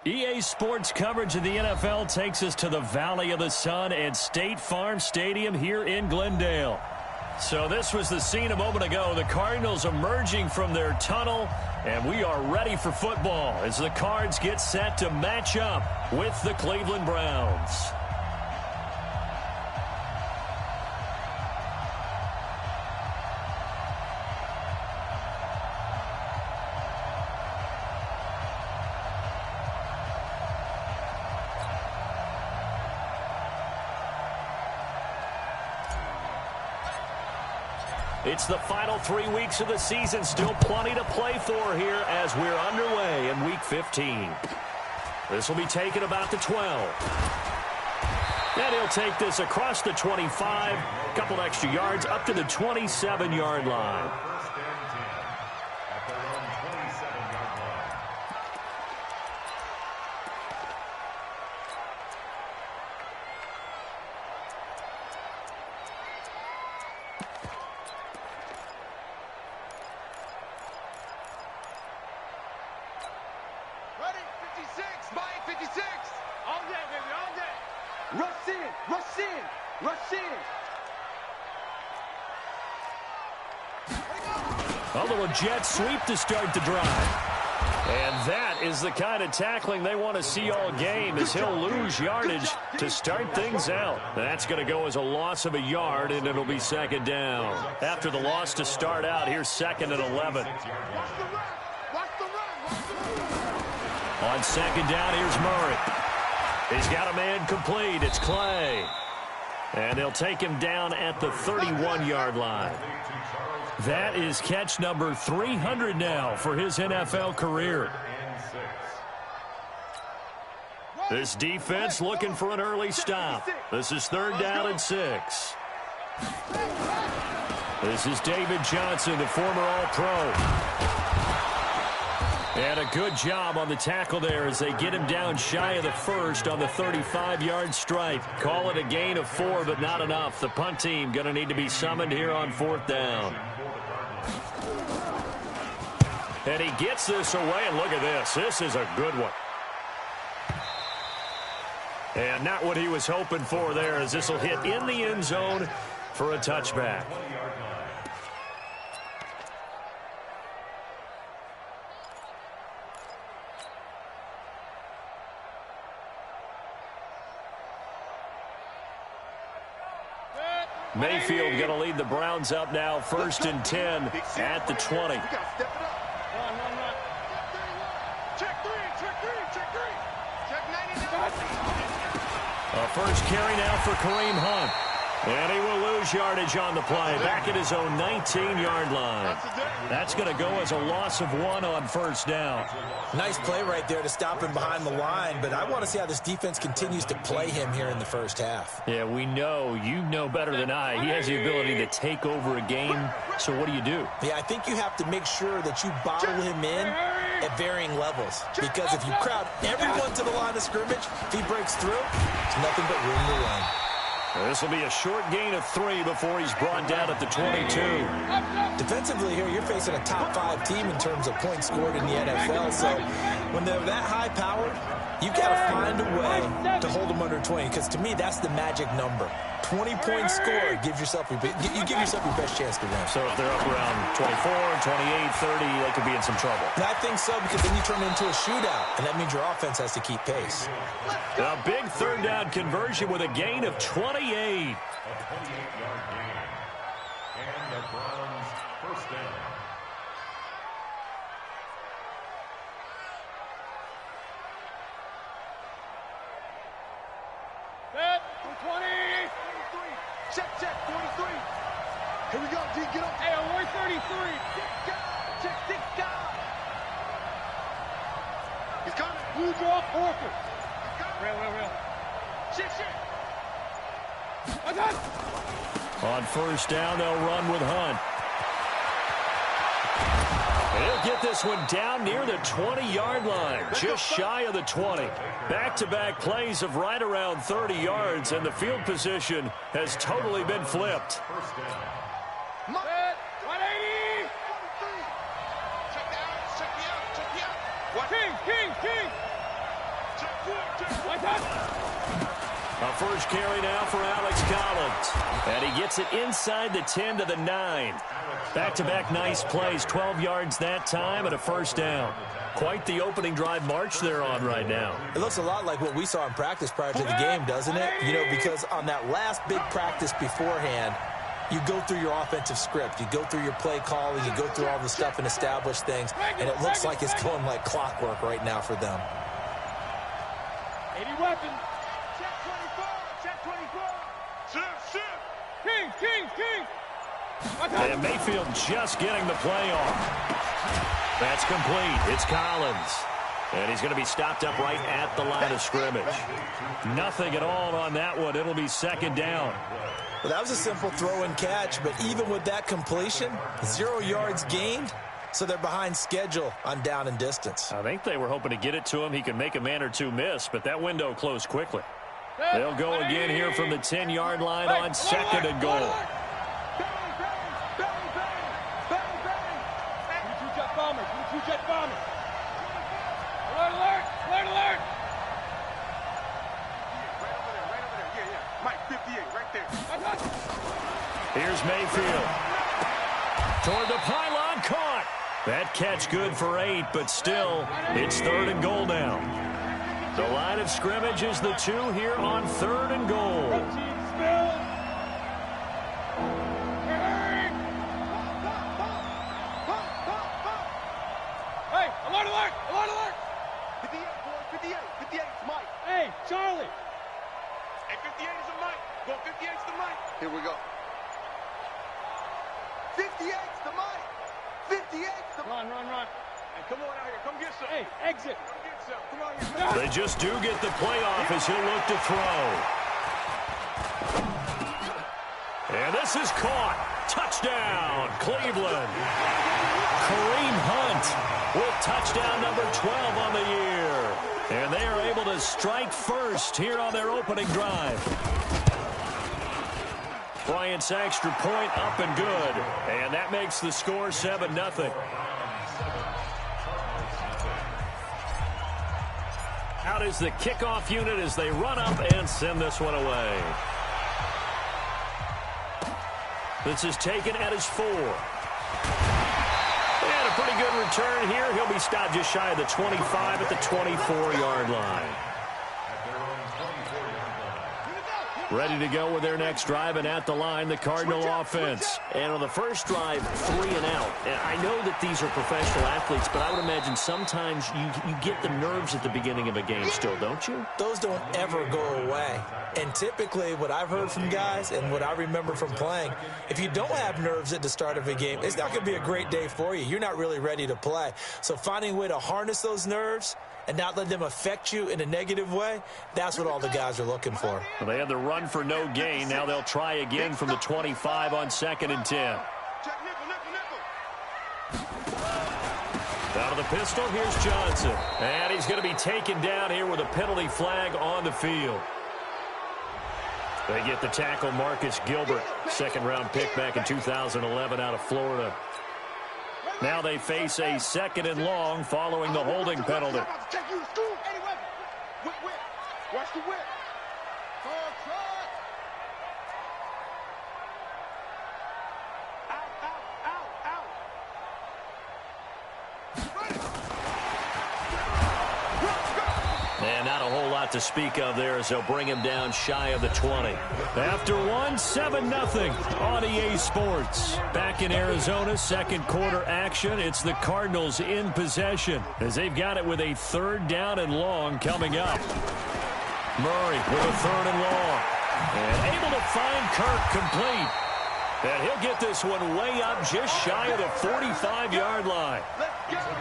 EA Sports coverage of the NFL takes us to the Valley of the Sun and State Farm Stadium here in Glendale. So this was the scene a moment ago. The Cardinals emerging from their tunnel, and we are ready for football as the Cards get set to match up with the Cleveland Browns. It's the final 3 weeks of the season. Still plenty to play for here as we're underway in Week 15. This will be taken about the 12. And he'll take this across the 25. A couple extra yards up to the 27-yard line. A little jet sweep to start the drive. And that is the kind of tackling they want to see all game, as he'll lose yardage to start things out. That's going to go as a loss of a yard, and it'll be second down. After the loss to start out, here's second and 11. On second down, here's Murray. He's got a man complete. It's Clay. And they'll take him down at the 31-yard line. That is catch number 300 now for his NFL career. This defense looking for an early stop. This is third down and 6. This is David Johnson, the former All-Pro. And a good job on the tackle there as they get him down shy of the first on the 35-yard stripe. Call it a gain of 4, but not enough. The punt team going to need to be summoned here on fourth down. And he gets this away, and look at this. This is a good one. And not what he was hoping for there, as this will hit in the end zone for a touchback. Mayfield going to lead the Browns up now, 1st and 10 at the 20. A first carry now for Kareem Hunt. And he will lose yardage on the play, back at his own 19-yard line. That's going to go as a loss of 1 on first down. Nice play right there to stop him behind the line, but I want to see how this defense continues to play him here in the first half. Yeah, we know. You know better than I. He has the ability to take over a game, so what do you do? Yeah, I think you have to make sure that you bottle him in at varying levels, because if you crowd everyone to the line of scrimmage, if he breaks through, it's nothing but room to run. This will be a short gain of 3 before he's brought down at the 22. Defensively here, you're facing a top 5 team in terms of points scored in the NFL. So when they're that high powered, you've got to find a way to hold them under 20. Because to me, that's the magic number. 20 points scored, you give yourself your best chance to win. So if they're up around 24, 28, 30, they could be in some trouble. And I think so, because then you turn it into a shootout, and that means your offense has to keep pace. A big third down conversion with a gain of 28. A 28-yard gain. And the Browns first down. Set, 20. Check, 23. Here we go, D, get up. Hey, on 133. Check, 6 guys. He's coming. Blue draw, Parker. Real. Shit. On first down, they'll run with Hunt. He'll get this one down near the 20-yard line, just shy of the 20. Back-to-back plays of right around 30 yards, and the field position has totally been flipped. First down. 180. Check the out. King. A first carry now for Alex Collins. And he gets it inside the 10 to the 9. Back-to-back nice plays, 12 yards that time and a first down. Quite the opening drive march they're on right now. It looks a lot like what we saw in practice prior to the game, doesn't it? You know, because on that last big practice beforehand, you go through your offensive script. You go through your play calling. You go through all the stuff and establish things. And it looks like it's going like clockwork right now for them. 80 weapons. Check 24. Check 24. Shift. King. And Mayfield just getting the play off. That's complete. It's Collins. And he's going to be stopped up right at the line of scrimmage. Nothing at all on that one. It'll be second down. Well, that was a simple throw and catch, but even with that completion, 0 yards gained, so they're behind schedule on down and distance. I think they were hoping to get it to him. He could make a man or two miss, but that window closed quickly. They'll go again here from the 10-yard line on second and goal. Two-jet bomber. Alert. Right over there. Yeah. Mike, 58, right there. Here's Mayfield. Toward the pylon, caught. That catch good for 8, but still, it's third and goal now. The line of scrimmage is the 2 here on third and goal. Alert! 58, boy, 58 is Mike. Hey, Charlie. Hey, 58 is the Mike. Go 58 is the Mike. Here we go. 58 is the Mike. 58 is the Run. Hey, come on out here. Come get some. Hey, exit. Come get some. Come on here. They just do get the playoff as he'll look to throw. And this is caught. Touchdown, Cleveland. Kareem Hunt with touchdown number 12 on the year. And they are able to strike first here on their opening drive. Bryant's extra point up and good. And that makes the score 7-0. Out is the kickoff unit as they run up and send this one away. This is taken at his 4. And a pretty good return here. He'll be stopped just shy of the 25 at the 24-yard line. Ready to go with their next drive, and at the line, the Cardinal offense. And on the first drive, 3 and out. And I know that these are professional athletes, but I would imagine sometimes you get the nerves at the beginning of a game still, don't you? Those don't ever go away. And typically, what I've heard from guys and what I remember from playing, if you don't have nerves at the start of a game, it's not going to be a great day for you. You're not really ready to play. So finding a way to harness those nerves and not let them affect you in a negative way, that's what all the guys are looking for. Well, they had the run for no gain. Now they'll try again from the 25 on 2nd and 10. Out of the pistol, here's Johnson. And he's going to be taken down here with a penalty flag on the field. They get the tackle, Marcus Gilbert, second-round pick back in 2011 out of Florida. Now they face a 2nd and long following the holding penalty. Watch the whip. And not a whole lot to speak of there as they'll bring him down shy of the 20. After one, 7-0 on EA Sports. Back in Arizona, second quarter action. It's the Cardinals in possession as they've got it with a 3rd down and long coming up. Murray with a 3rd and long. And able to find Kirk complete. And he'll get this one way up just shy of the 45-yard line.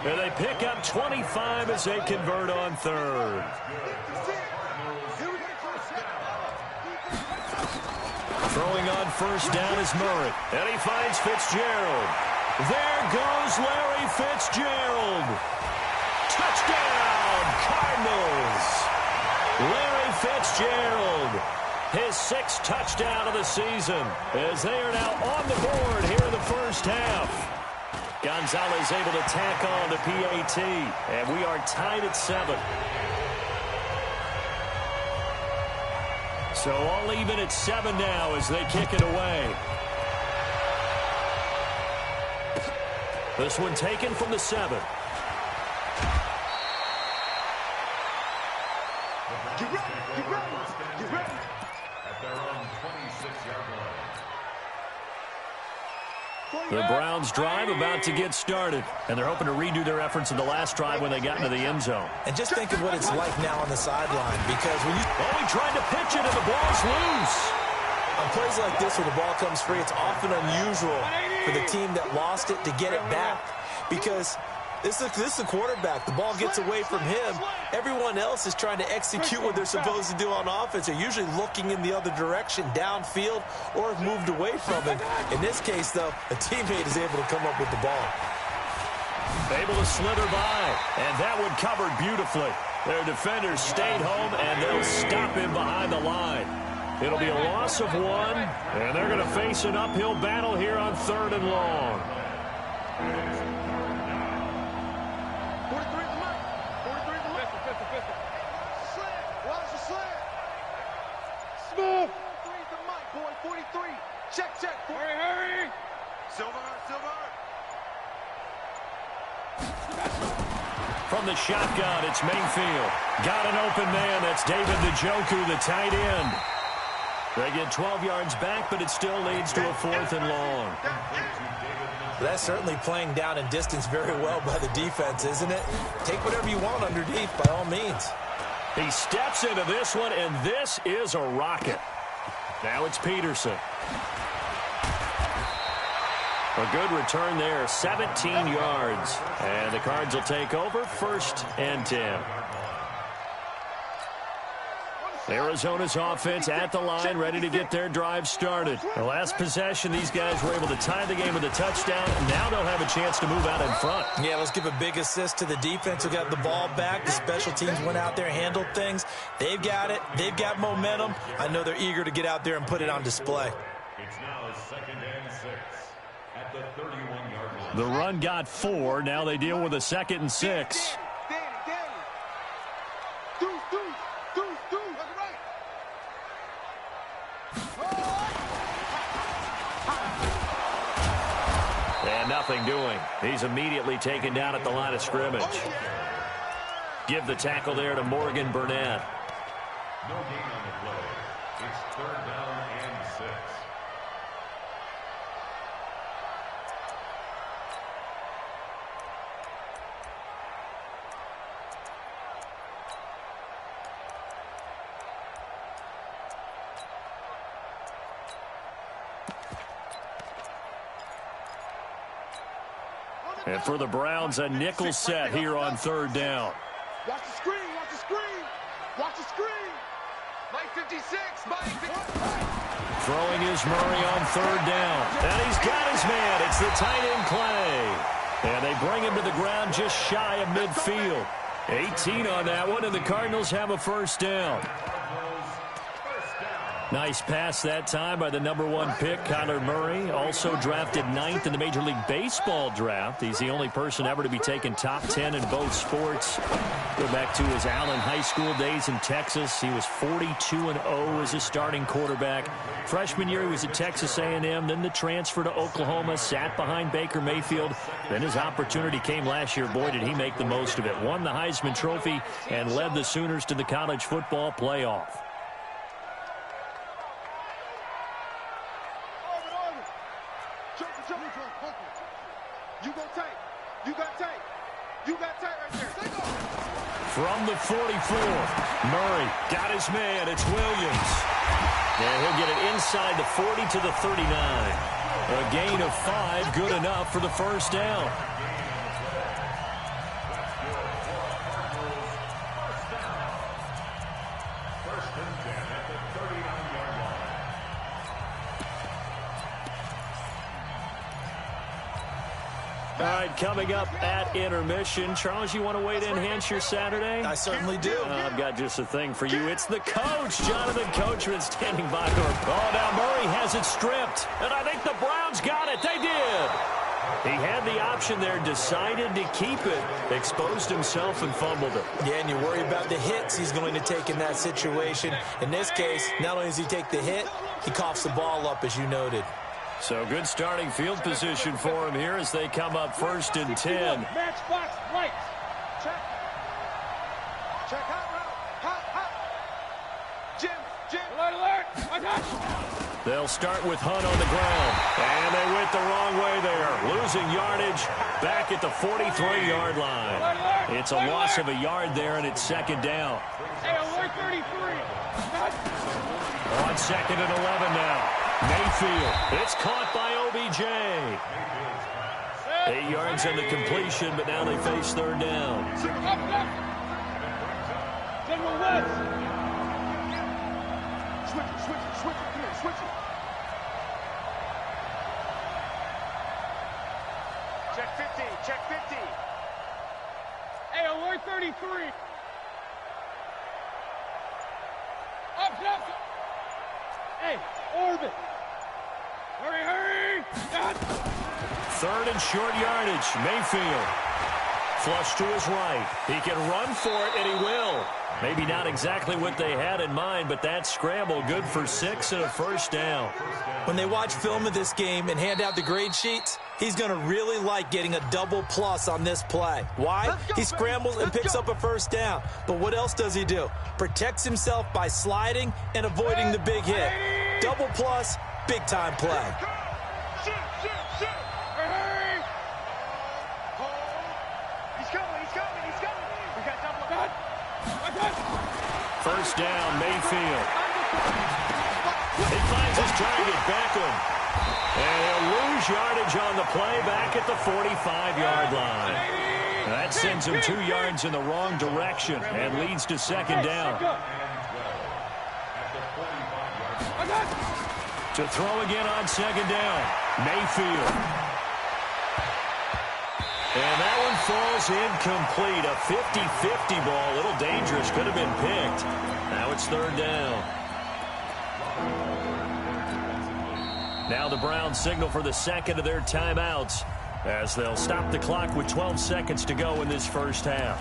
And they pick up 25 as they convert on 3rd. Throwing on 1st down is Murray. And he finds Fitzgerald. There goes Larry Fitzgerald. Touchdown, Cardinals. Larry Fitzgerald. His 6th touchdown of the season as they are now on the board here in the first half. Gonzalez able to tack on the PAT, and we are tied at 7. So all even at 7 now as they kick it away. This one taken from the 7. Get ready, get ready, get ready. At their own 26-yard line. The Browns drive about to get started, and they're hoping to redo their efforts in the last drive when they got into the end zone. And just think of what it's like now on the sideline, because when you... Oh, he tried to pitch it, and the ball's loose. On plays like this where the ball comes free, it's often unusual for the team that lost it to get it back, because this is the quarterback. The ball gets away from him. Everyone else is trying to execute what they're supposed to do on offense. They're usually looking in the other direction, downfield, or have moved away from it. In this case, though, a teammate is able to come up with the ball. Able to slither by, and that one covered beautifully. Their defenders stayed home, and they'll stop him behind the line. It'll be a loss of 1, and they're going to face an uphill battle here on 3rd and long. 43 the mic. 43 the mic. Pistol. Slant. Watch the slant. Smooth. 43 the mic, boy. 43. Check. Hurry. Silver. From the shotgun, it's Mayfield. Got an open man. That's David Njoku, the tight end. They get 12 yards back, but it still leads to a 4th and long. That's certainly playing down in distance very well by the defense, isn't it? Take whatever you want underneath, by all means. He steps into this one, and this is a rocket. Now it's Peterson. A good return there, 17 yards. And the Cards will take over, 1st and 10. Arizona's offense at the line, ready to get their drive started. The last possession, these guys were able to tie the game with a touchdown. Now they'll have a chance to move out in front. Yeah, let's give a big assist to the defense who got the ball back. The special teams went out there, handled things. They've got it. They've got momentum. I know they're eager to get out there and put it on display. It's now 2nd and 6 at the 31-yard line. The run got 4. Now they deal with a 2nd and 6. Danny. Deuce. And nothing doing. He's immediately taken down at the line of scrimmage. Give the tackle there to Morgan Burnett. No gain on the play. It's 3rd down and 6. And for the Browns, a nickel set here on 3rd down. Watch the screen. Mike 56. Throwing is Murray on 3rd down. And he's got his man. It's the tight end play. And they bring him to the ground just shy of midfield. 18 on that one, and the Cardinals have a 1st down. Nice pass that time by the #1 pick, Kyler Murray. Also drafted 9th in the Major League Baseball draft. He's the only person ever to be taken top 10 in both sports. Go back to his Allen High School days in Texas. He was 42-0 as a starting quarterback. Freshman year, he was at Texas A&M. Then the transfer to Oklahoma, sat behind Baker Mayfield. Then his opportunity came last year. Boy, did he make the most of it. Won the Heisman Trophy and led the Sooners to the college football playoff. From the 44, Murray got his man. It's Williams. And he'll get it inside the 40 to the 39. A gain of 5, good enough for the 1st down. All right, coming up at intermission. Charles, you want to wait to enhance your Saturday? I certainly do. I've got just a thing for you. It's the coach, Jonathan Coachman, standing by for a call. Now Murray has it stripped, and I think the Browns got it. They did. He had the option there, decided to keep it, exposed himself and fumbled it. Yeah, and you worry about the hits he's going to take in that situation. In this case, not only does he take the hit, he coughs the ball up, as you noted. So good starting field position for him here as they come up 1st and 10. Matchbox lights. Check. Check hot route. Hot. Jim. Alert. They'll start with Hunt on the ground. And they went the wrong way there. Losing yardage back at the 43-yard line. It's a loss of a yard there, and it's 2nd down. Hey, alert 33. On 2nd and 11 now. Mayfield. It's caught by OBJ. 8 yards on the completion, but now they face 3rd down. General West. Switch it. Come here, switch it. Check 50. Hey, alert 33. Up. Hey, orbit. Hurry. 3rd and short yardage. Mayfield. Flush to his right. He can run for it, and he will. Maybe not exactly what they had in mind, but that scramble good for 6 and a 1st down. When they watch film of this game and hand out the grade sheets, he's going to really like getting a double plus on this play. Why? He scrambles and picks up a 1st down. But what else does he do? Protects himself by sliding and avoiding the big hit. Double plus, big-time play. Shoot. He's coming. We got double. 1st down, Mayfield. He finds his target, Beckham. And he'll lose yardage on the play back at the 45-yard line. That sends him 2 yards in the wrong direction and leads to 2nd down. To throw again on 2nd down, Mayfield. And that one falls incomplete. A 50-50 ball. A little dangerous. Could have been picked. Now it's 3rd down. Now the Browns signal for the 2nd of their timeouts as they'll stop the clock with 12 seconds to go in this 1st half.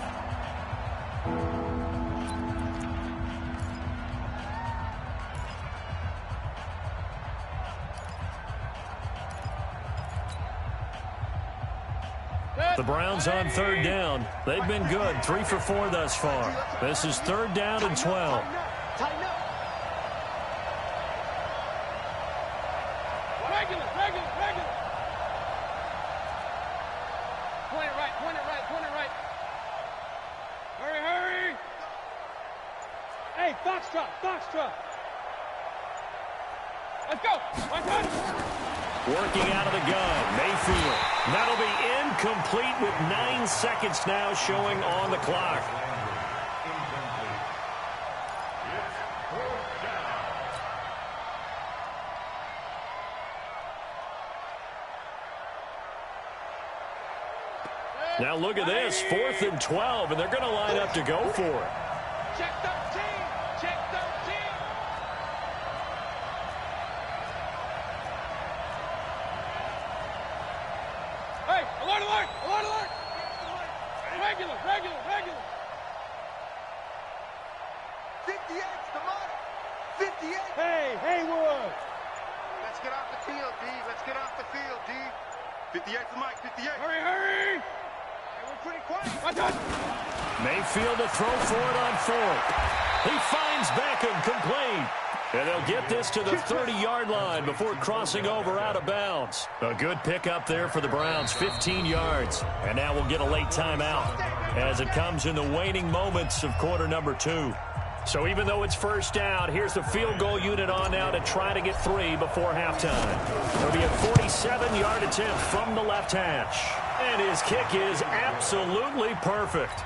The Browns on 3rd down. They've been good, 3 for 4 thus far. This is 3rd down and 12. Tighten up. Regular. Point it right. Hurry. Hey, Foxtrot. Let's go. Working out of the gun, Mayfield. That'll be incomplete with 9 seconds now showing on the clock. Now look at this, 4th and 12, and they're going to line up to go for it. Check 13. Hey, alert. Regular. 58's the mark. 58. Hey, Haywood. Let's get off the field, D. 58's the mic, 58. Hurry. Hey, we're pretty quiet. Mayfield to throw for it on 4th. He finds Beckham complete. And they'll get this to the 30-yard line before crossing over out of bounds. A good pickup there for the Browns, 15 yards. And now we'll get a late timeout as it comes in the waning moments of quarter number 2. So even though it's 1st down, here's the field goal unit on now to try to get 3 before halftime. It'll be a 47-yard attempt from the left hash. And his kick is absolutely perfect.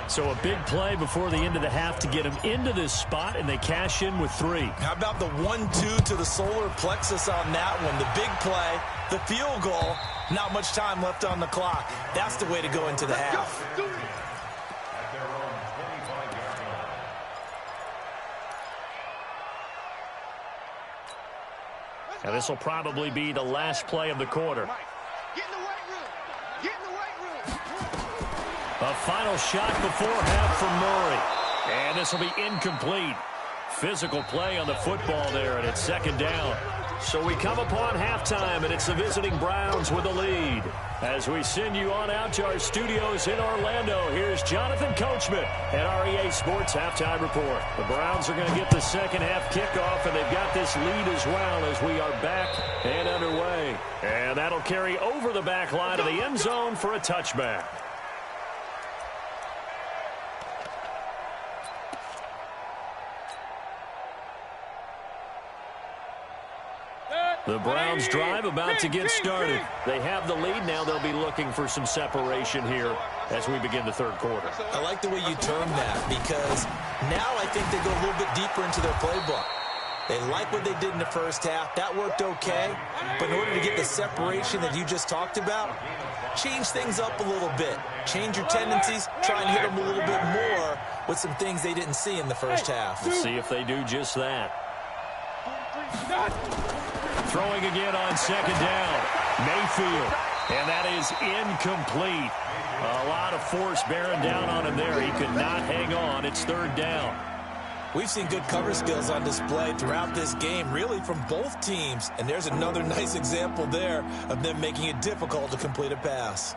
So a big play before the end of the half to get him into this spot, and they cash in with 3. How about the 1-2 to the solar plexus on that one? The big play, the field goal, not much time left on the clock. That's the way to go into the half. Now this will probably be the last play of the quarter. Get in the weight room. A final shot before half from Murray. And this will be incomplete. Physical play on the football there, and it's second down. So we come upon halftime, and it's the visiting Browns with the lead. As we send you on out to our studios in Orlando, here's Jonathan Coachman at our EA Sports Halftime Report. The Browns are going to get the second half kickoff, and they've got this lead as well as we are back and underway. And that'll carry over the back line of the end zone for a touchback. The Browns drive about to get started. They have the lead. Now they'll be looking for some separation here as we begin the third quarter. I like the way you term that because now I think they go a little bit deeper into their playbook. They like what they did in the first half. That worked okay. But in order to get the separation that you just talked about, change things up a little bit. Change your tendencies. Try and hit them a little bit more with some things they didn't see in the first half. We'll see if they do just that. Throwing again on second down. Mayfield. And that is incomplete. A lot of force bearing down on him there. He could not hang on. It's third down. We've seen good cover skills on display throughout this game, really from both teams. And there's another nice example there of them making it difficult to complete a pass.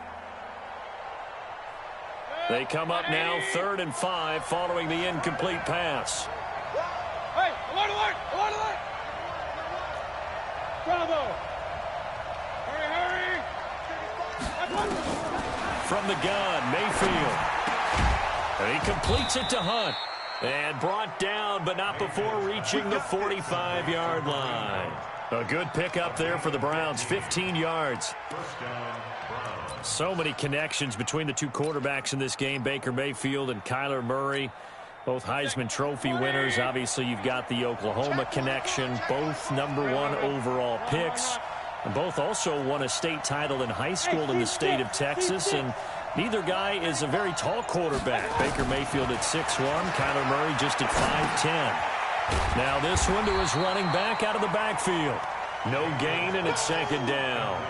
They come up now 3rd and 5 following the incomplete pass. Hey, alert, alert, alert, alert. Bravo. Hurry, hurry. From the gun, Mayfield. And he completes it to Hunt. And brought down, but not before reaching the 45-yard line. A good pickup there for the Browns, 15 yards. So many connections between the two quarterbacks in this game, Baker Mayfield and Kyler Murray. Both Heisman Trophy winners. Obviously, you've got the Oklahoma connection. Both #1 overall picks. And both also won a state title in high school in the state of Texas. And neither guy is a very tall quarterback. Baker Mayfield at 6'1", Kyler Murray just at 5'10". Now this one to his running back out of the backfield. No gain, and it's second down.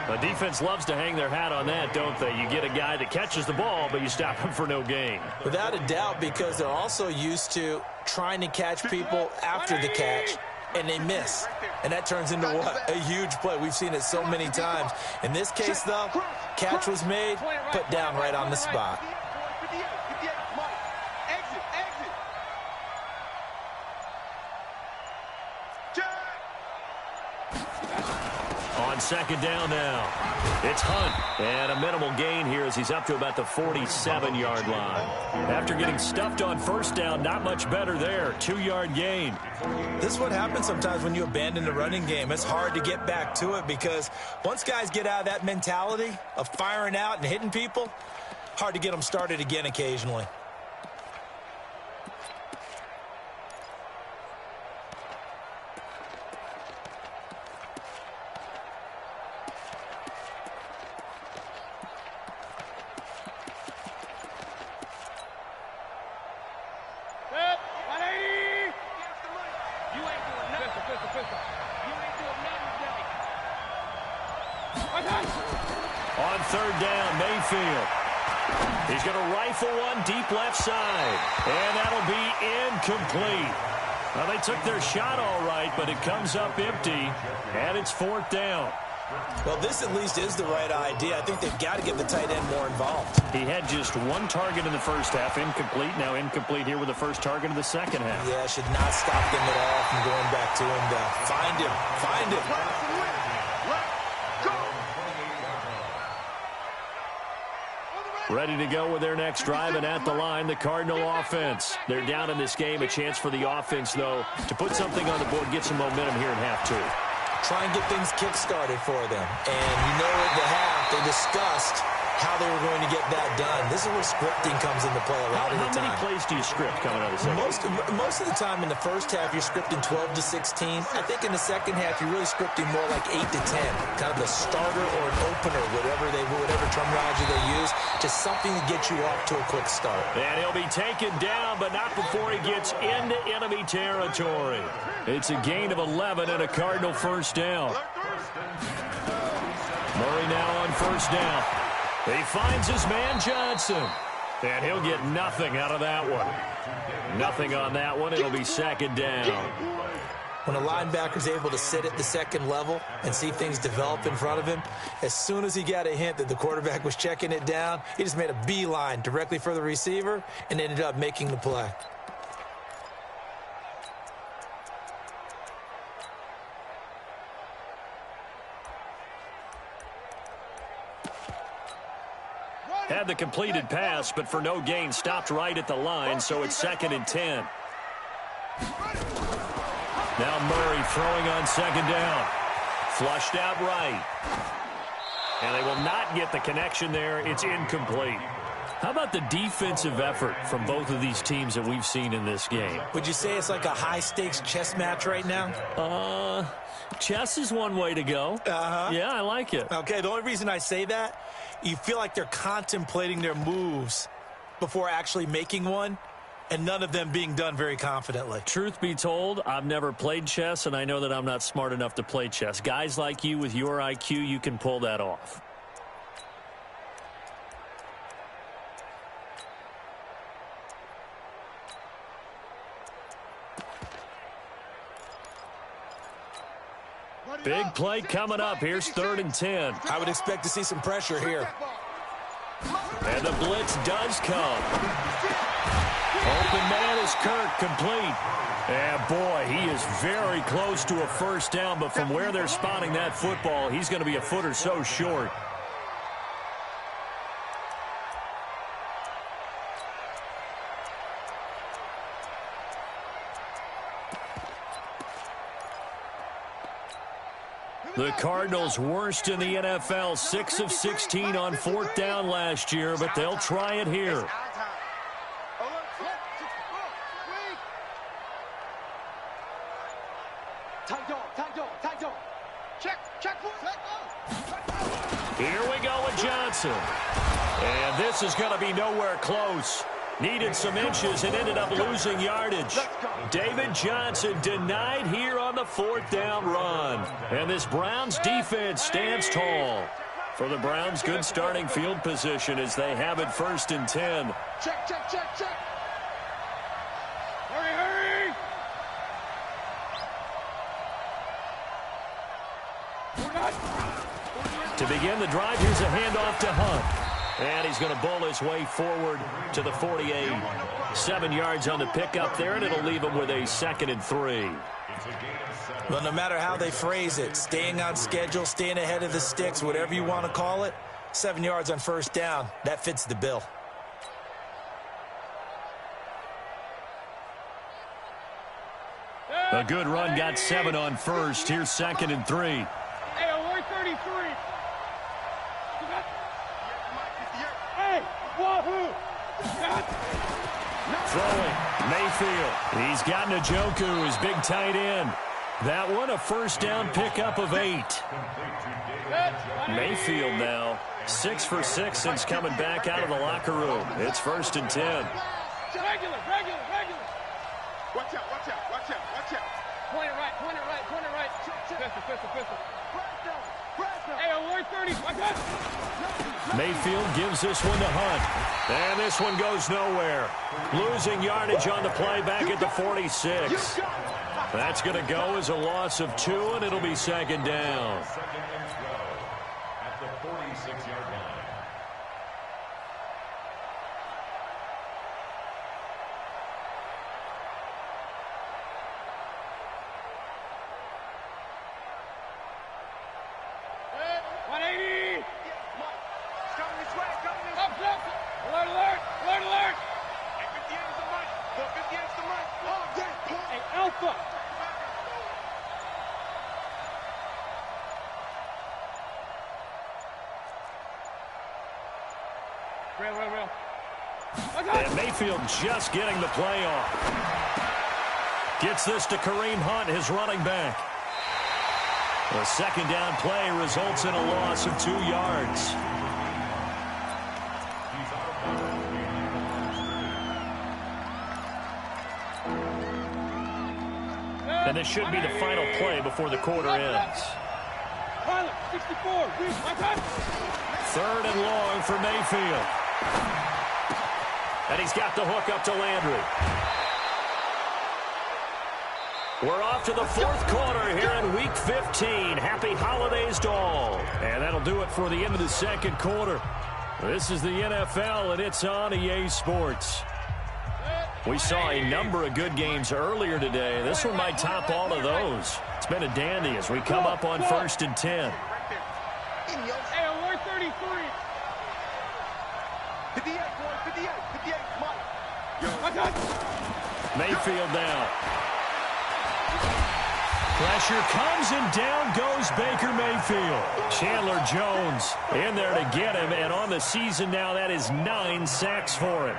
The defense loves to hang their hat on that, don't they? You get a guy that catches the ball, but you stop him for no gain. Without a doubt, because they're also used to trying to catch people after the catch, and they miss. And that turns into what? A huge play. We've seen it so many times. In this case, though, catch was made, put down right on the spot. On second down now, it's Hunt. And a minimal gain here as he's up to about the 47-yard line. After getting stuffed on first down, not much better there. 2-yard gain. This is what happens sometimes when you abandon the running game. It's hard to get back to it because once guys get out of that mentality of firing out and hitting people, hard to get them started again occasionally. On third down, Mayfield. He's going to rifle one deep left side. And that'll be incomplete. Well, they took their shot all right, but it comes up empty. And it's fourth down. Well, this at least is the right idea. I think they've got to get the tight end more involved. He had just one target in the first half, incomplete. Now incomplete here with the first target of the second half. Yeah, should not stop them at all from going back to him to find him. Find him. Ready to go with their next drive, and at the line, the Cardinal offense. They're down in this game. A chance for the offense, though, to put something on the board, get some momentum here in half two. Try and get things kick-started for them. And you know at the half, they discussed how they were going to get that done. This is where scripting comes into play a lot of the time. How many plays do you script coming out of the second? Most of the time in the first half, you're scripting 12 to 16. I think in the second half, you're really scripting more like 8 to 10. Kind of a starter or an opener, whatever terminology they use, just something to get you off to a quick start. And he'll be taken down, but not before he gets into enemy territory. It's a gain of 11 and a Cardinal first down. Murray now on first down. He finds his man Johnson. And he'll get nothing out of that one. Nothing on that one. It'll be second down. When a linebacker's able to sit at the second level and see things develop in front of him, as soon as he got a hint that the quarterback was checking it down, he just made a beeline directly for the receiver and ended up making the play. Had the completed pass, but for no gain, stopped right at the line, so it's 2nd and 10. Now Murray throwing on second down. Flushed out right. And they will not get the connection there. It's incomplete. How about the defensive effort from both of these teams that we've seen in this game? Would you say it's like a high-stakes chess match right now? Chess is one way to go. Yeah, I like it. Okay, the only reason I say that, you feel like they're contemplating their moves before actually making one, and none of them being done very confidently. Truth be told, I've never played chess, and I know that I'm not smart enough to play chess. Guys like you with your IQ, you can pull that off. Big play coming up. Here's 3rd and 10. I would expect to see some pressure here. And the blitz does come. Open man is Kirk, complete. And boy, he is very close to a first down, but from where they're spotting that football, he's going to be a foot or so short. The Cardinals worst in the NFL, 6 of 16 on 4th down last year, but they'll try it here. Here we go with Johnson. And this is going to be nowhere close. Needed some inches and ended up losing yardage. David Johnson denied here on the 4th down run. And this Browns defense stands tall. For the Browns, good starting field position as they have it 1st and 10. Check. Hurry. To begin the drive, here's a handoff to Hunt. And he's going to bowl his way forward to the 48. 7 yards on the pickup there, and it'll leave him with a 2nd and 3. Well, no matter how they phrase it, staying on schedule, staying ahead of the sticks, whatever you want to call it, 7 yards on first down, that fits the bill. A good run, got 7 on first. Here's 2nd and 3. Hey, we're 33. Hey, wahoo! Throwing, Mayfield. He's got Njoku, his big tight end. That one, a first down pickup of 8. Mayfield now, 6 for 6 since coming back out of the locker room. It's 1st and 10. Regular. Watch out. Point it right. Pistol. Hey, we're 30. Watch out. Mayfield gives this one to Hunt. And this one goes nowhere. Losing yardage on the play back at the 46. That's going to go as a loss of 2, and it'll be 2nd down. Second and 12 at the 46-yard line. Alert! Hey, 58 is the money. 58 is the money. Hey, Alpha. Real. And Mayfield just getting the play off. Gets this to Kareem Hunt, his running back. The 2nd down play results in a loss of 2 yards. And this should be the final play before the quarter ends. Third and long for Mayfield. And he's got the hook up to Landry. We're off to the fourth quarter here in Week 15. Happy holidays to all. And that'll do it for the end of the second quarter. This is the NFL, and it's on EA Sports. We saw a number of good games earlier today. This one might top all of those. It's been a dandy as we come up on 1st and 10. Hey, alert 33. 58, boy, 58, 58, come on. Mayfield down. Pressure comes, and down goes Baker Mayfield. Chandler Jones in there to get him, and on the season now, that is 9 sacks for him.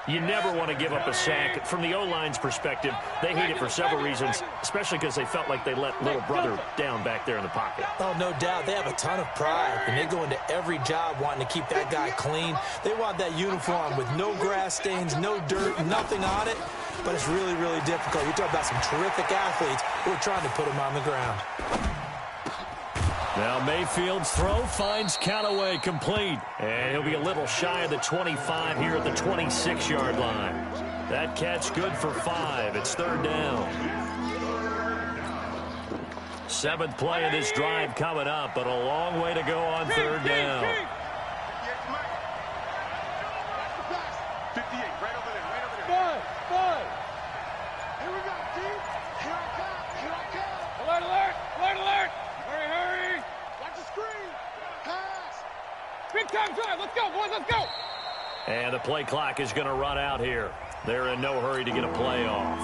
You never want to give up a sack. From the O-line's perspective, they hate it for several reasons, especially because they felt like they let little brother down back there in the pocket. Oh, no doubt. They have a ton of pride, and they go into every job wanting to keep that guy clean. They want that uniform with no grass stains, no dirt, nothing on it. But it's really, really difficult. You're talking about some terrific athletes who are trying to put him on the ground. Now Mayfield's throw finds Callaway complete. And he'll be a little shy of the 25 here at the 26-yard line. That catch good for 5. It's third down. 7th play of this drive coming up, but a long way to go on third down. 58, right over there, right over there. 5. Here we go, D. Here I come, here I come. Alert, alert, alert, alert. Hurry, hurry. Watch the screen. Pass. Big time drive. Let's go, boys, let's go. And the play clock is going to run out here. They're in no hurry to get a play off.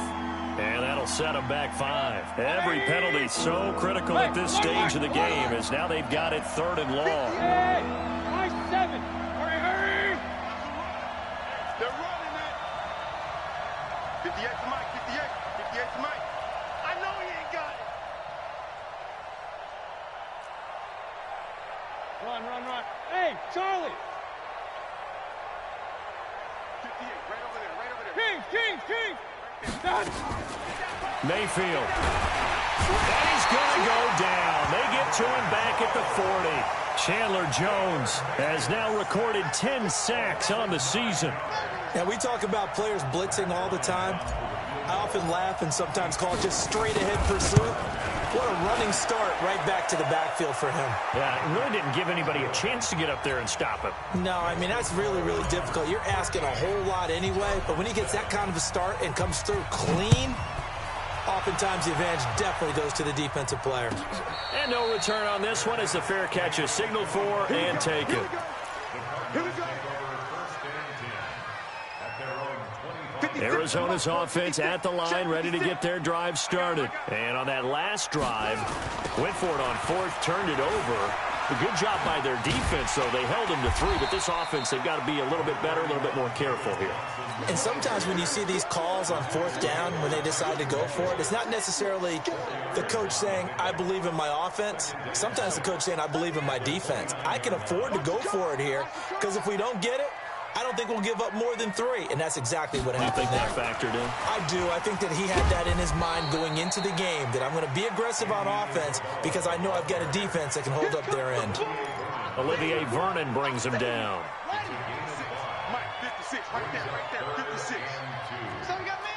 And that'll set them back 5. Every penalty so critical at this stage of the game as now they've got it third and long. 7. Hurry, hurry. They're running it. 58 to Mike, 58. 58 to Mike. I know he ain't got it. Run, run, run. Hey, Charlie. 58, right over there, right over there. King. Mayfield. And he's going to go down. They get to him back at the 40. Chandler Jones has now recorded 10 sacks on the season. Now, we talk about players blitzing all the time. I often laugh and sometimes call it just straight-ahead pursuit. What a running start right back to the backfield for him. Yeah, it really didn't give anybody a chance to get up there and stop him. No, I mean, that's really, really difficult. You're asking a whole lot anyway, but when he gets that kind of a start and comes through clean, oftentimes the advantage definitely goes to the defensive player. And no return on this one as the fair catch is signaled for and taken. Here we go. Arizona's offense at the line, ready to get their drive started. And on that last drive, went for it on 4th, turned it over. A good job by their defense, though. They held them to 3, but this offense, they've got to be a little bit better, a little bit more careful here. And sometimes when you see these calls on 4th down, when they decide to go for it, it's not necessarily the coach saying, I believe in my offense. Sometimes the coach saying, I believe in my defense. I can afford to go for it here, because if we don't get it, I don't think we'll give up more than 3, and that's exactly what happened there. You think that factored in? I do. I think that he had that in his mind going into the game, that I'm going to be aggressive on offense because I know I've got a defense that can hold up their end. Olivier Vernon brings him down. Mike, 56, right there, 56. So we got man.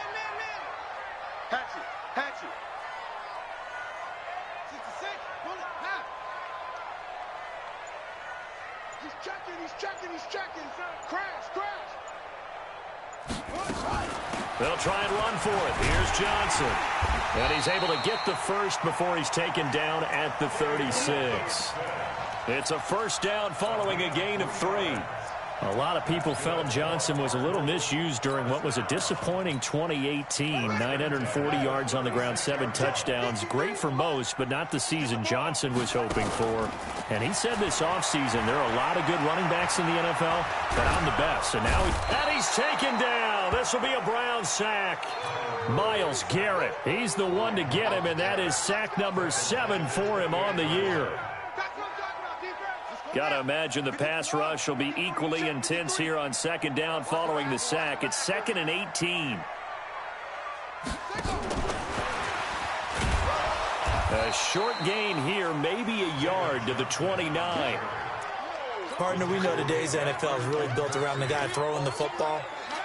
Hatchet. 66, pull it, half. He's checking. Crash. They'll try and run for it. Here's Johnson. And he's able to get the first before he's taken down at the 36. It's a first down following a gain of 3. A lot of people felt Johnson was a little misused during what was a disappointing 2018. 940 yards on the ground, 7 touchdowns. Great for most, but not the season Johnson was hoping for. And he said this offseason there are a lot of good running backs in the NFL, but I'm the best. And now he's taken down. This will be a Brown sack. Myles Garrett, he's the one to get him, and that is sack number 7 for him on the year. Got to imagine the pass rush will be equally intense here on second down following the sack. It's 2nd and 18. A short gain here, maybe a yard to the 29. Partner, we know today's NFL is really built around the guy throwing the football.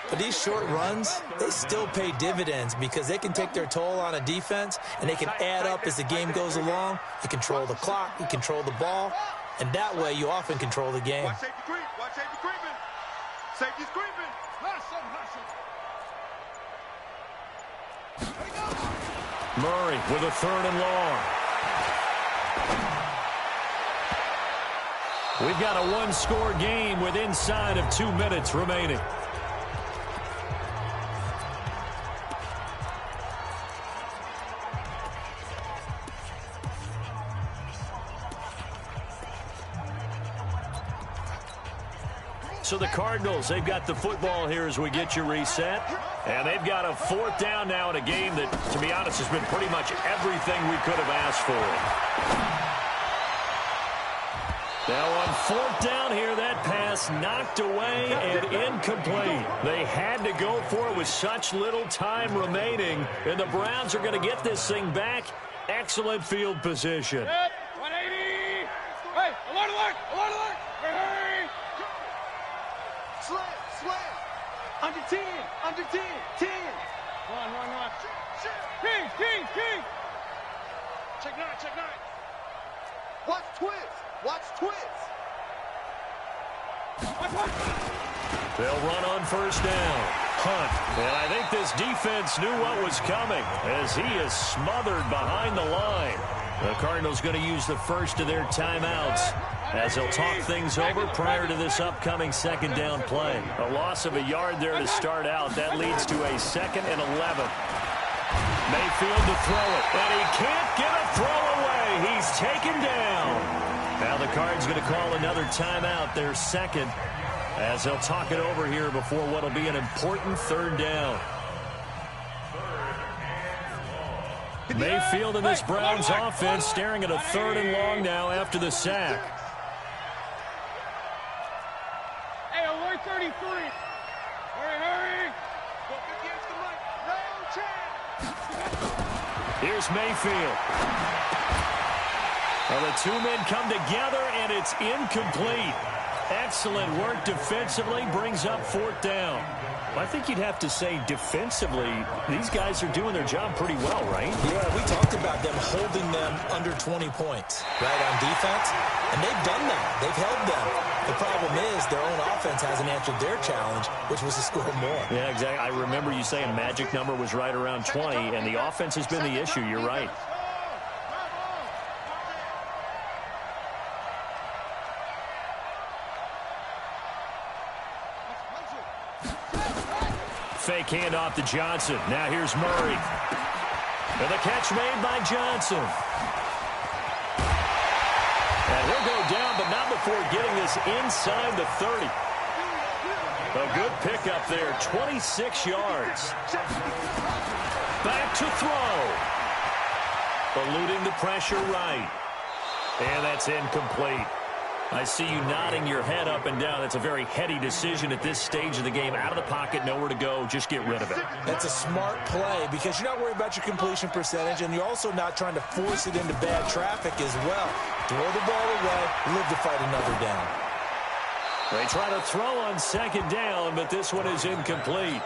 But these short runs, they still pay dividends because they can take their toll on a defense, and they can add up as the game goes along. You control the clock, you control the ball, and that way you often control the game. Watch safety creep. Watch safety creeping. Safety's creeping. Murray with a 3rd and long. We've got a one-score game with inside of 2 minutes remaining. So the Cardinals, they've got the football here as we get you reset. And they've got a 4th down now in a game that, to be honest, has been pretty much everything we could have asked for. Now on 4th down here, that pass knocked away and incomplete. They had to go for it with such little time remaining. And the Browns are going to get this thing back. Excellent field position. 180. Hey, alert, alert, alert, alert. Hey. Slam, slam. Under 10, under 10, 10. Run. King. Check 9, check 9. Watch twist. They'll run on 1st down. Hunt. And I think this defense knew what was coming as he is smothered behind the line. The Cardinals going to use the first of their timeouts as they'll talk things over prior to this upcoming 2nd down play. A loss of a yard there to start out. That leads to a 2nd and 11. Mayfield to throw it, and he can't get a throw away. He's taken down. Now the Cards going to call another timeout, their 2nd, as they'll talk it over here before what will be an important 3rd down. Mayfield and this Browns offense staring at a 3rd and long now after the sack. Hey, alert 33. Hurry. Go against the mic. No chance. Here's Mayfield. Well, the 2 men come together, and it's incomplete. Excellent work defensively, brings up 4th down. I think you'd have to say defensively, these guys are doing their job pretty well, right? Yeah, we talked about them holding them under 20 points, right, on defense. And they've done that. They've held them. The problem is their own offense hasn't answered their challenge, which was to score more. Yeah, exactly. I remember you saying magic number was right around 20, and the offense has been the issue. You're right. Fake handoff to Johnson. Now here's Murray. And the catch made by Johnson. And he'll go down, but not before getting this inside the 30. A good pickup there, 26 yards. Back to throw. Eluding the pressure right. And that's incomplete. I see you nodding your head up and down. That's a very heady decision at this stage of the game. Out of the pocket, nowhere to go. Just get rid of it. That's a smart play because you're not worried about your completion percentage, and you're also not trying to force it into bad traffic as well. Throw the ball away, live to fight another down. They try to throw on 2nd down, but this one is incomplete.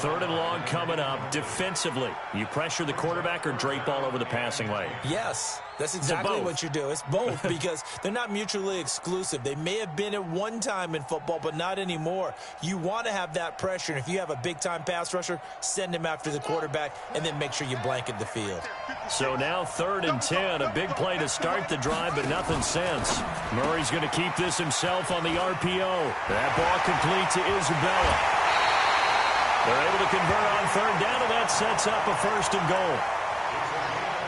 3rd and long coming up. Defensively, you pressure the quarterback or drape all over the passing lane? Yes, that's exactly what you do. It's both because they're not mutually exclusive. They may have been at one time in football, but not anymore. You want to have that pressure, and if you have a big-time pass rusher, send him after the quarterback, and then make sure you blanket the field. So now 3rd and 10, a big play to start the drive, but nothing since. Murray's going to keep this himself on the RPO. That ball complete to Isabella. They're able to convert on 3rd down, and that sets up a 1st and goal.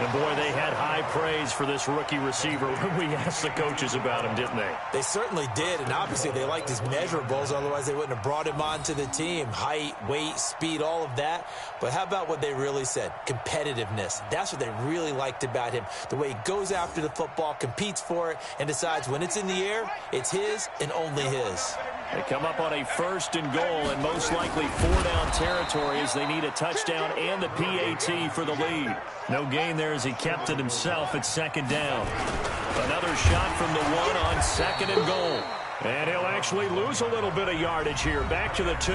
And, boy, they had high praise for this rookie receiver when we asked the coaches about him, didn't they? They certainly did, and obviously they liked his measurables. Otherwise, they wouldn't have brought him onto the team. Height, weight, speed, all of that. But how about what they really said? Competitiveness. That's what they really liked about him. The way he goes after the football, competes for it, and decides when it's in the air, it's his and only his. They come up on a 1st and goal, and most likely 4-down territory as they need a touchdown and the PAT for the lead. No gain there as he kept it himself at second down. Another shot from the one on second and goal. And he'll actually lose a little bit of yardage here. Back to the 2.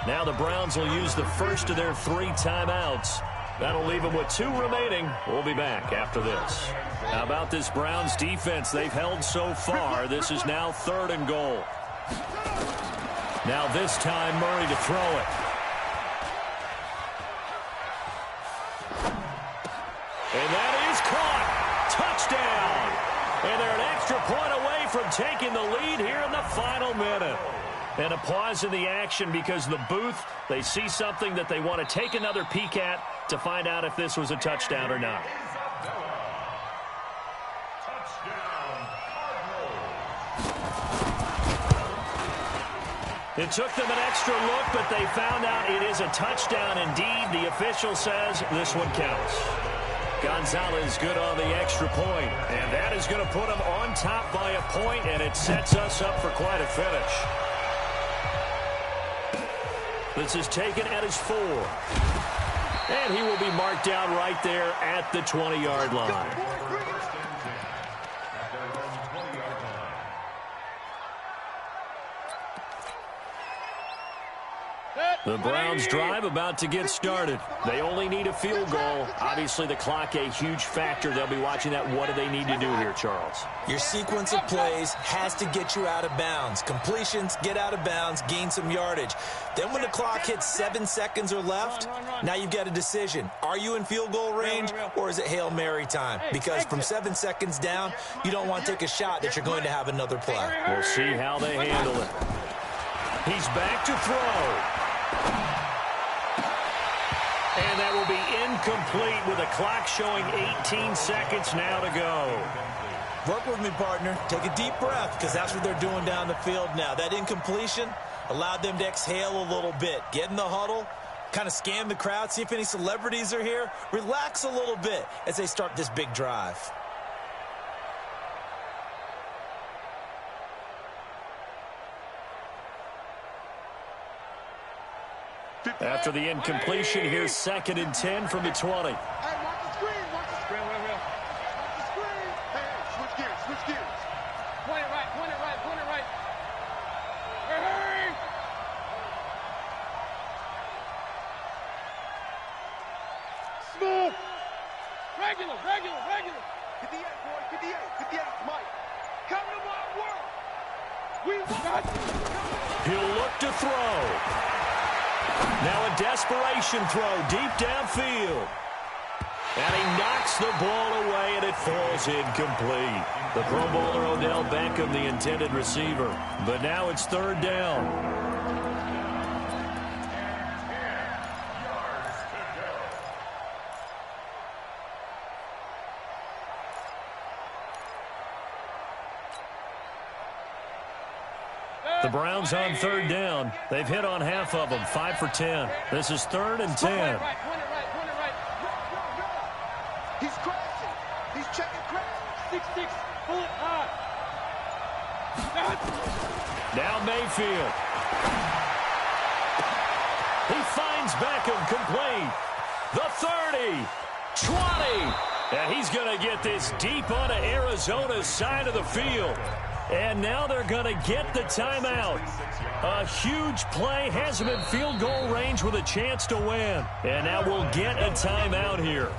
Now the Browns will use the first of their 3 timeouts. That'll leave them with 2 remaining. We'll be back after this. How about this Browns defense they've held so far? This is now 3rd and goal. Now this time Murray to throw it. And that is caught. Touchdown. And they're an extra point away from taking the lead here in the final minute. And a pause in the action because the booth, they see something that they want to take another peek at to find out if this was a touchdown or not. It took them an extra look, but they found out it is a touchdown indeed. The official says this one counts. Gonzalez good on the extra point, and that is going to put them on top by a point, and it sets us up for quite a finish. This is taken at his 4. And he will be marked down right there at the 20-yard line. The Browns drive about to get started. They only need a field goal. Obviously, the clock a huge factor. They'll be watching that. What do they need to do here, Charles? Your sequence of plays has to get you out of bounds. Completions, get out of bounds, gain some yardage. Then when the clock hits 7 seconds or left, now you've got a decision. Are you in field goal range or is it Hail Mary time? Because from 7 seconds down, you don't want to take a shot that you're going to have another play. We'll see how they handle it. He's back to throw. And that will be incomplete with a clock showing 18 seconds now to go. Work with me, partner. Take a deep breath because that's what they're doing down the field now. That incompletion allowed them to exhale a little bit. Get in the huddle, kind of scan the crowd, see if any celebrities are here. Relax a little bit as they start this big drive. After the incompletion, here's 2nd and 10 from the 20. Hey, watch the screen. Watch the screen. Watch the screen. Hey, switch gears. Switch gears. Point it right. Point it right. Point it right. Hey! Smooth. Regular. Regular. Regular. 58, boy. 58. 58. Mike. Come to my world. We got you. He'll look to throw. Now a desperation throw deep downfield. And he knocks the ball away, and it falls incomplete. The Pro Bowler Odell Beckham, the intended receiver. But now it's 3rd down. The Browns on 3rd down. They've hit on half of them, 5 for 10. This is 3rd and 10. Point it right. He's crashing. He's checking crash. 6-6. Pull it hard. Now Mayfield. He finds Beckham complete. The 30, 20. And he's going to get this deep onto Arizona's side of the field. And now they're going to get the timeout. A huge play, has him in field goal range with a chance to win. And now we'll get a timeout here.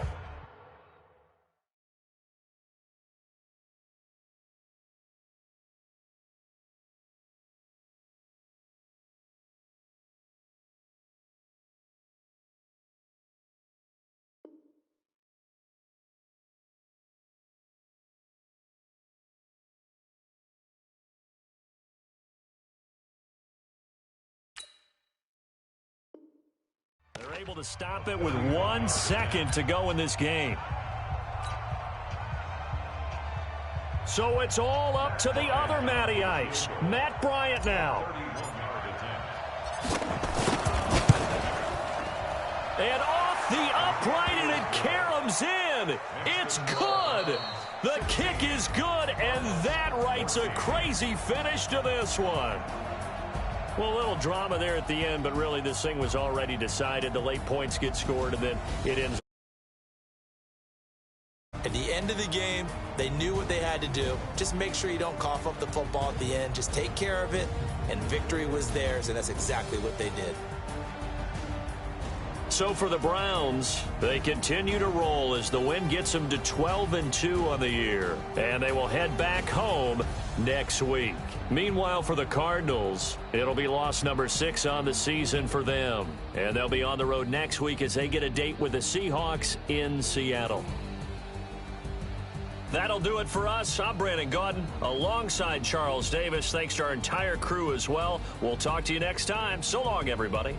They're able to stop it with 1 second to go in this game. So it's all up to the other Matty Ice. Matt Bryant now. And off the upright, and it caroms in. It's good. The kick is good, and that writes a crazy finish to this one. Well, a little drama there at the end, but really this thing was already decided. The late points get scored, and then it ends end of the game, they knew what they had to do. Just make sure you don't cough up the football at the end. Just take care of it, and victory was theirs, and that's exactly what they did. So for the Browns, they continue to roll as the win gets them to 12-2 on the year. And they will head back home next week. Meanwhile, for the Cardinals, it'll be loss number 6 on the season for them. And they'll be on the road next week as they get a date with the Seahawks in Seattle. That'll do it for us. I'm Brandon Gaudin alongside Charles Davis. Thanks to our entire crew as well. We'll talk to you next time. So long, everybody.